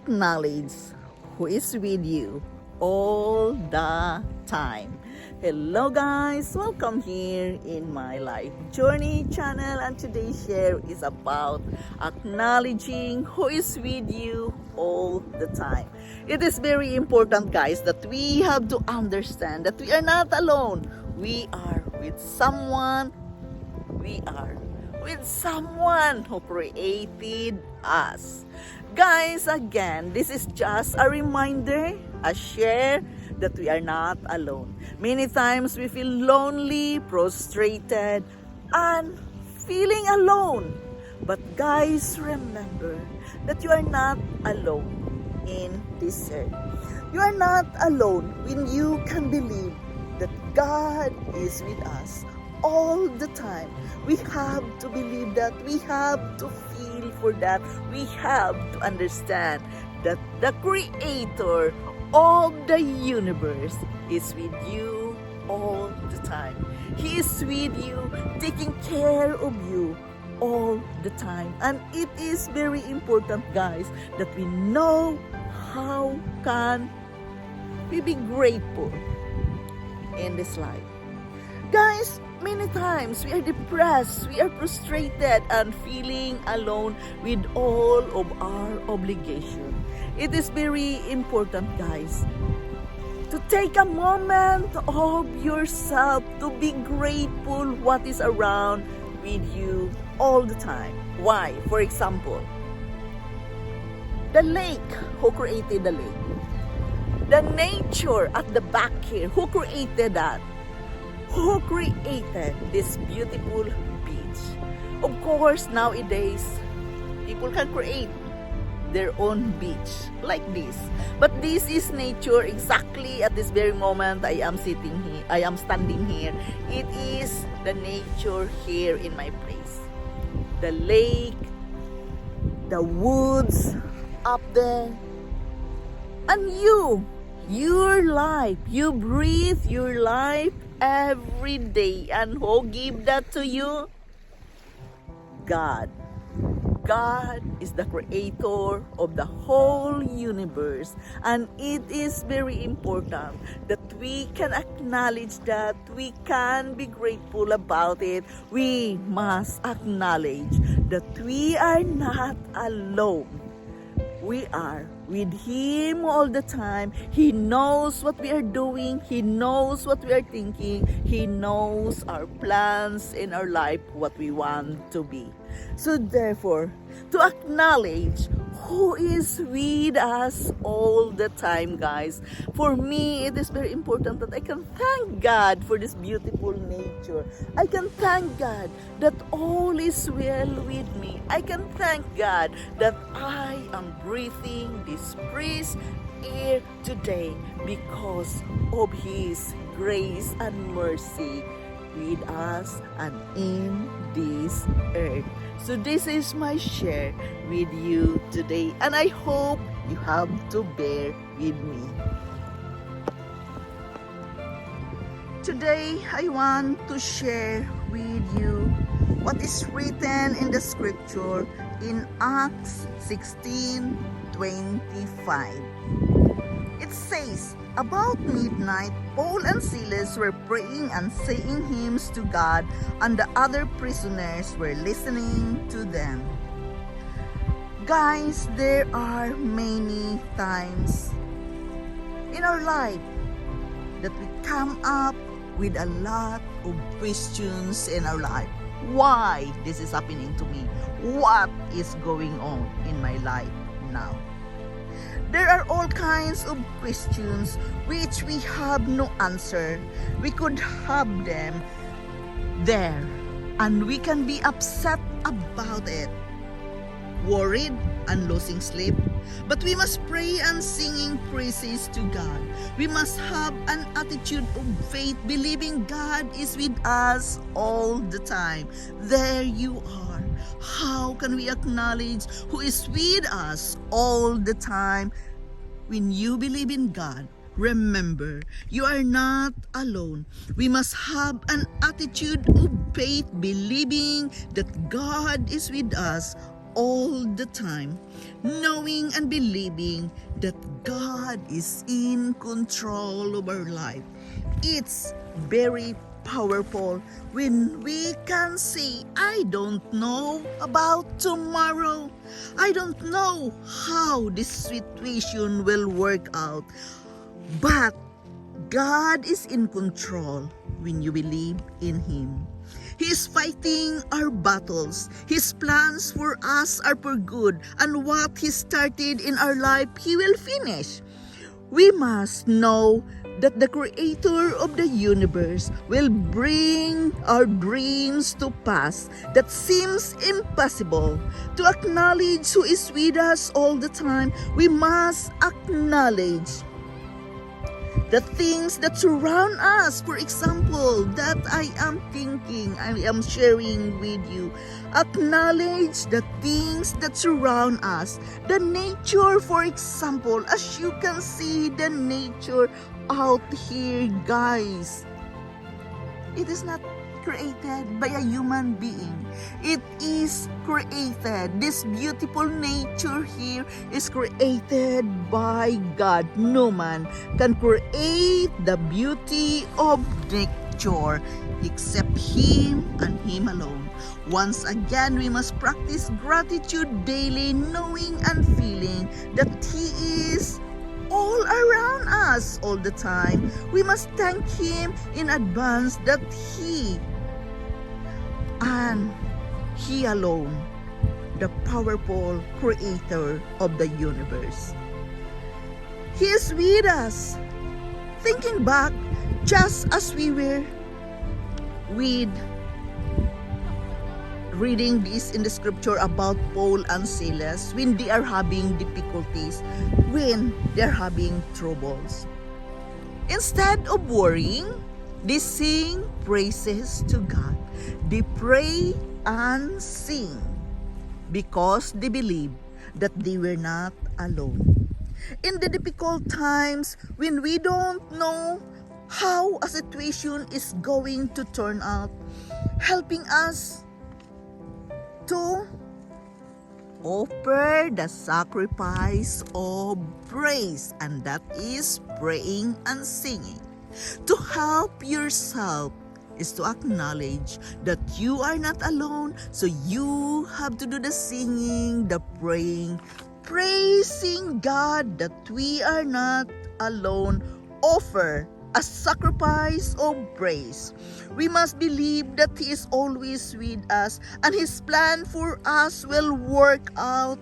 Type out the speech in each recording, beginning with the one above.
acknowledge who is with you all the time. Hello guys, welcome here in my Lifejourney channel, and today's share is about acknowledging who is with you all the time. It is very important guys that we have to understand that we are not alone. We are with someone. We are with someone who created us. Guys, again, this is just a reminder, a share that we are not alone. Many times we feel lonely, prostrated, and feeling alone. But guys, remember that you are not alone in this earth. You are not alone when you can believe that God is with us all the time. We have to believe that. We have to feel for that. We have to understand that the Creator of the universe is with you all the time. He is with you, taking care of you all the time. And it is very important, guys, that we know how can we be grateful in this life. Guys, many times we are depressed, we are frustrated, and feeling alone with all of our obligation. It is very important, guys, to take a moment of yourself to be grateful what is around with you all the time. Why? For example, the lake, who created the lake? The nature at the back here, who created that? Who created this beautiful beach? Of course, nowadays, people can create their own beach like this. But this is nature exactly at this very moment I am sitting here. I am standing here. It is the nature here in my place. The lake, the woods up there, and your life. You breathe your life every day, and who give that to you? God. God is the creator of the whole universe, and it is very important that we can acknowledge that. We can be grateful about it. We must acknowledge that we are not alone. We are with Him all the time. He knows what we are doing. He knows what we are thinking. He knows our plans in our life, what we want to be. So therefore, to acknowledge who is with us all the time, guys. For me, it is very important that I can thank God for this beautiful nature. I can thank God that all is well with me. I can thank God that I am breathing this fresh air today because of His grace and mercy with us and in this earth. So this is my share with you today, and I hope you have to bear with me. Today I want to share with you what is written in the scripture in Acts 16:25. It says, about midnight, Paul and Silas were praying and saying hymns to God, and the other prisoners were listening to them. Guys, there are many times in our life that we come up with a lot of questions in our life. Why this is happening to me? What is going on in my life now? There are all kinds of questions which we have no answer. We could have them there, and we can be upset about it, worried and losing sleep. But we must pray and singing praises to God. We must have an attitude of faith, believing God is with us all the time. There you are. How can we acknowledge who is with us all the time? When you believe in God, remember, you are not alone. We must have an attitude of faith, believing that God is with us all the time, knowing and believing that God is in control of our life. It's very powerful when we can say, I don't know about tomorrow. I don't know how this situation will work out. But God is in control when you believe in Him. He is fighting our battles. His plans for us are for good, and what He started in our life, He will finish. We must know that the Creator of the universe will bring our dreams to pass that seems impossible. To acknowledge who is with us all the time, we must acknowledge the things that surround us. For example, that I am thinking, I am sharing with you. Acknowledge the things that surround us. The nature, for example, as you can see the nature out here, guys. It is not created by a human being. It is created. This beautiful nature here is created by God. No man can create the beauty of nature except Him and Him alone. Once again, we must practice gratitude daily, knowing and feeling that He is all around us all the time. We must thank Him in advance that He and He alone, the powerful creator of the universe. He is with us. Thinking back, just as we were with reading this in the scripture about Paul and Silas when they are having difficulties, when they are having troubles. Instead of worrying, they sing praises to God. They pray and sing because they believe that they were not alone. In the difficult times when we don't know how a situation is going to turn out, helping us to offer the sacrifice of praise, and that is praying and singing. To help yourself is to acknowledge that you are not alone, so you have to do the singing, the praying, praising God that we are not alone. Offer a sacrifice of praise. We must believe that He is always with us, and His plan for us will work out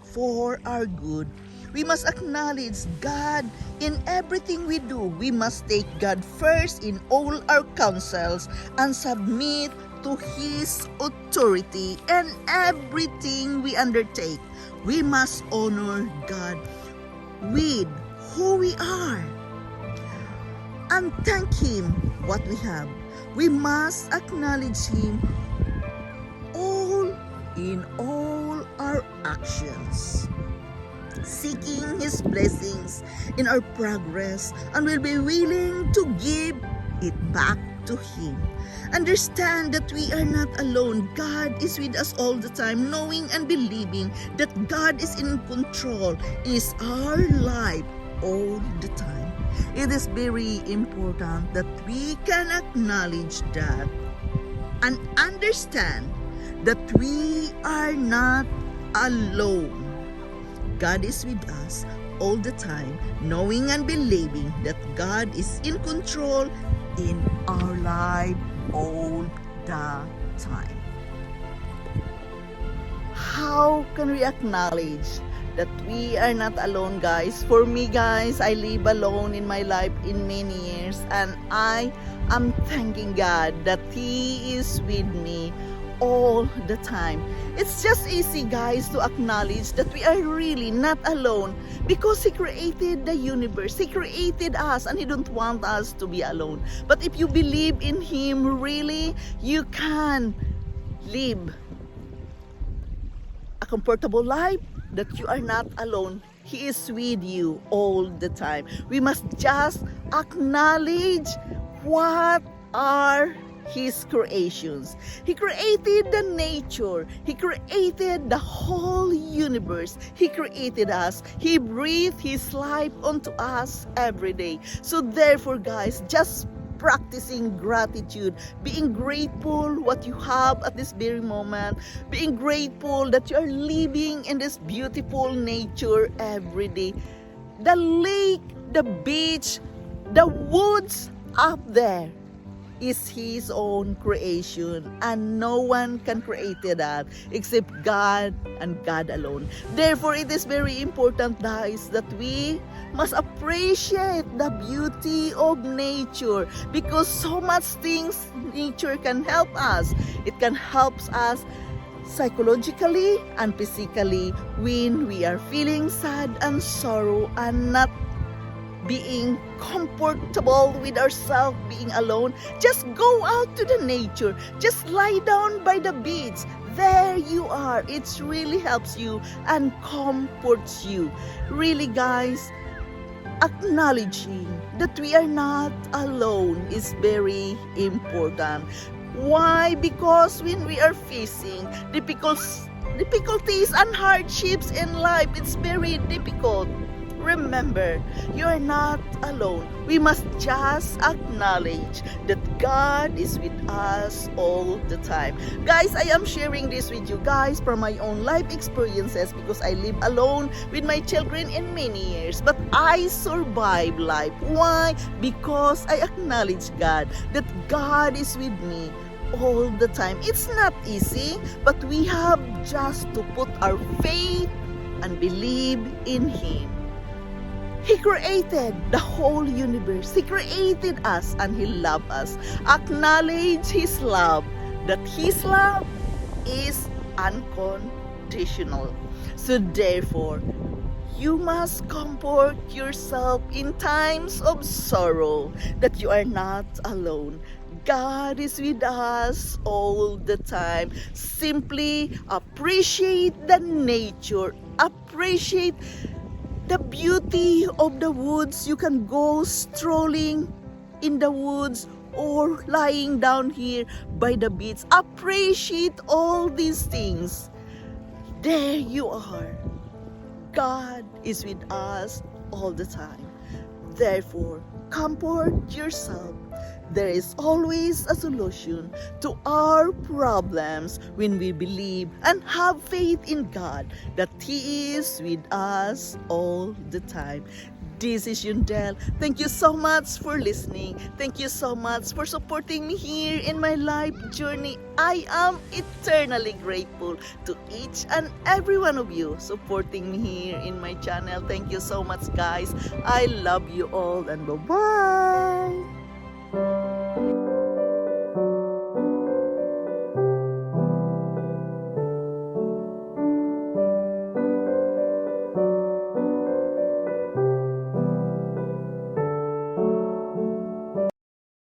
for our good. We must acknowledge God in everything we do. We must take God first in all our counsels and submit to His authority in everything we undertake. We must honor God with who we are and thank Him what we have. We must acknowledge Him all in all our actions, seeking His blessings in our progress, and will be willing to give it back to Him. Understand that we are not alone. God is with us all the time, knowing and believing that God is in control is our life all the time. It is very important that we can acknowledge that and understand that we are not alone. God is with us all the time, knowing and believing that God is in control in our life all the time. How can we acknowledge that we are not alone, guys? For me, guys, I live alone in my life in many years, and I am thanking God that He is with me all the time. It's just easy, guys, to acknowledge that we are really not alone because He created the universe. He created us, and He don't want us to be alone. But if you believe in Him, really, you can live a comfortable life, that you are not alone. He is with you all the time. We must just acknowledge what are His creations. He created the nature. He created the whole universe. He created us. He breathed His life onto us every day. So therefore, guys, just practicing gratitude, being grateful what you have at this very moment, being grateful that you are living in this beautiful nature every day. The lake, the beach, the woods up there is His own creation, and no one can create that except God and God alone. Therefore, it is very important, guys, that we must appreciate the beauty of nature, because so much things nature can help us. It can help us psychologically and physically when we are feeling sad and sorrow and not being comfortable with ourselves, being alone. Just go out to the nature. Just lie down by the beach. There you are. It really helps you and comforts you. Really, guys, acknowledging that we are not alone is very important. Why? Because when we are facing difficulties and hardships in life, it's very difficult. Remember, you are not alone. We must just acknowledge that God is with us all the time. Guys, I am sharing this with you guys from my own life experiences, because I live alone with my children in many years. But I survive life. Why? Because I acknowledge God, that God is with me all the time. It's not easy, but we have just to put our faith and believe in Him. He created the whole universe. He created us and He loved us. Acknowledge His love, that His love is unconditional. So therefore, you must comfort yourself in times of sorrow, that you are not alone. God is with us all the time. Simply appreciate the nature. Appreciate the beauty of the woods. You can go strolling in the woods or lying down here by the beach. Appreciate all these things. There you are. God is with us all the time. Therefore, comfort yourself. There is always a solution to our problems when we believe and have faith in God, that He is with us all the time. This is Yundel. Thank you so much for listening. Thank you so much for supporting me here in my life journey. I am eternally grateful to each and every one of you supporting me here in my channel. Thank you so much, guys. I love you all, and bye-bye.